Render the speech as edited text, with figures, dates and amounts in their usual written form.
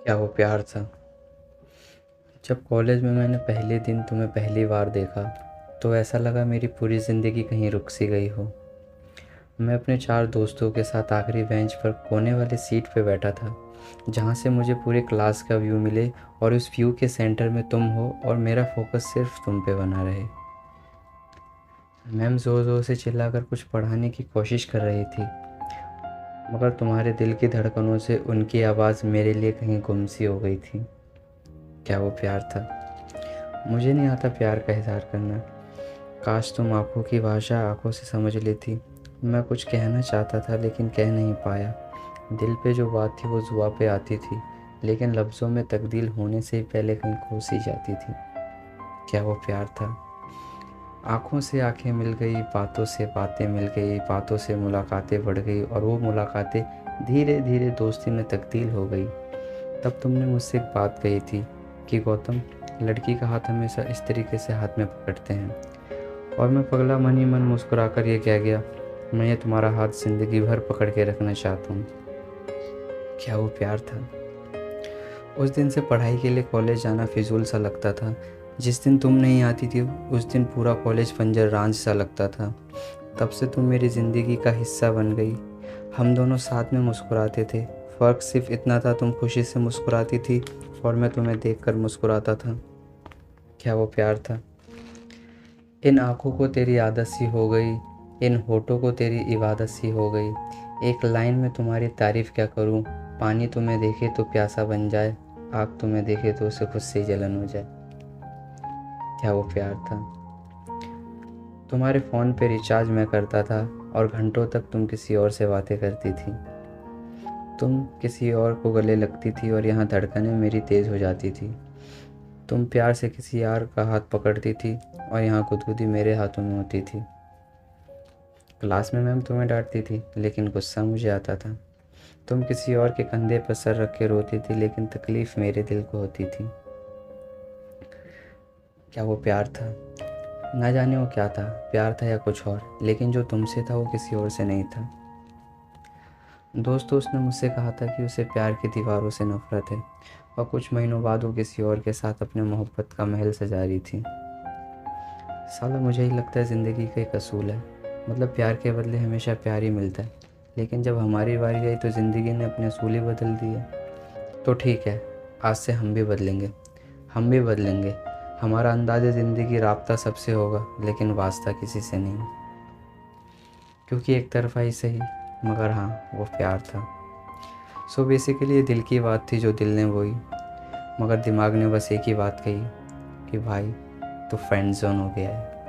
क्या वो प्यार था? जब कॉलेज में मैंने पहले दिन तुम्हें पहली बार देखा तो ऐसा लगा मेरी पूरी ज़िंदगी कहीं रुक सी गई हो। मैं अपने 4 दोस्तों के साथ आखिरी बेंच पर कोने वाली सीट पे बैठा था, जहाँ से मुझे पूरे क्लास का व्यू मिले और उस व्यू के सेंटर में तुम हो और मेरा फोकस सिर्फ तुम पे बना रहे। मैम ज़ोर ज़ोर से चिल्लाकर कुछ पढ़ाने की कोशिश कर रही थी, मगर तुम्हारे दिल की धड़कनों से उनकी आवाज़ मेरे लिए कहीं गुम सी हो गई थी। क्या वो प्यार था? मुझे नहीं आता प्यार का इज़हार करना। काश तुम आँखों की भाषा आँखों से समझ लेती। मैं कुछ कहना चाहता था लेकिन कह नहीं पाया। दिल पे जो बात थी वो ज़ुबां पे आती थी, लेकिन लफ्ज़ों में तब्दील होने से ही पहले कहीं खो सी जाती थी। क्या वो प्यार था? आँखों से आँखें मिल गई, बातों से बातें मिल गई, बातों से मुलाकातें बढ़ गई और वो मुलाकातें धीरे धीरे दोस्ती में तब्दील हो गई। तब तुमने मुझसे एक बात कही थी कि गौतम, लड़की का हाथ हमेशा इस तरीके से हाथ में पकड़ते हैं। और मैं पगला मन ही मन मुस्कुराकर ये कह गया, मैं ये तुम्हारा हाथ ज़िंदगी भर पकड़ के रखना चाहता हूँ। क्या वो प्यार था? उस दिन से पढ़ाई के लिए कॉलेज जाना फिजूल सा लगता था। जिस दिन तुम नहीं आती थी उस दिन पूरा कॉलेज पंजर रांझ सा लगता था। तब से तुम मेरी ज़िंदगी का हिस्सा बन गई। हम दोनों साथ में मुस्कुराते थे। फ़र्क सिर्फ इतना था, तुम खुशी से मुस्कुराती थी और मैं तुम्हें देखकर मुस्कुराता था। क्या वो प्यार था? इन आँखों को तेरी आदत सी हो गई, इन होठों को तेरी इबादत सी हो गई। एक लाइन में तुम्हारी तारीफ़ क्या करूँ। पानी तुम्हें देखे तो प्यासा बन जाए, आग तुम्हें देखे तो उसे खुद से ही जलन हो जाए। क्या वो प्यार था? तुम्हारे फ़ोन पे रिचार्ज मैं करता था और घंटों तक तुम किसी और से बातें करती थी। तुम किसी और को गले लगती थी और यहाँ धड़कनें मेरी तेज़ हो जाती थी। तुम प्यार से किसी यार का हाथ पकड़ती थी और यहाँ गुदगुदी मेरे हाथों में होती थी। क्लास में मैम तुम्हें डांटती थी लेकिन गुस्सा मुझे आता था। तुम किसी और के कंधे पर सर रख के रोती थी लेकिन तकलीफ़ मेरे दिल को होती थी। क्या वो प्यार था? ना जाने वो क्या था, प्यार था या कुछ और, लेकिन जो तुमसे था वो किसी और से नहीं था। दोस्तों, उसने मुझसे कहा था कि उसे प्यार की दीवारों से नफ़रत है और कुछ महीनों बाद वो किसी और के साथ अपने मोहब्बत का महल सजा रही थी। साला मुझे ही लगता है ज़िंदगी का एक असूल है, मतलब प्यार के बदले हमेशा प्यार ही मिलता है। लेकिन जब हमारी बारी आई तो ज़िंदगी ने अपने असूल ही बदल दिए। तो ठीक है, आज से हम भी बदलेंगे, हम भी बदलेंगे। हमारा अंदाज़े ज़िंदगी राब्ता सबसे होगा लेकिन वास्ता किसी से नहीं, क्योंकि एक तरफ़ा ही सही मगर हाँ, वो प्यार था। सो बेसिकली ये दिल की बात थी जो दिल ने बोई, मगर दिमाग ने बस एक ही बात कही कि भाई, तू फ्रेंड जोन हो गया है।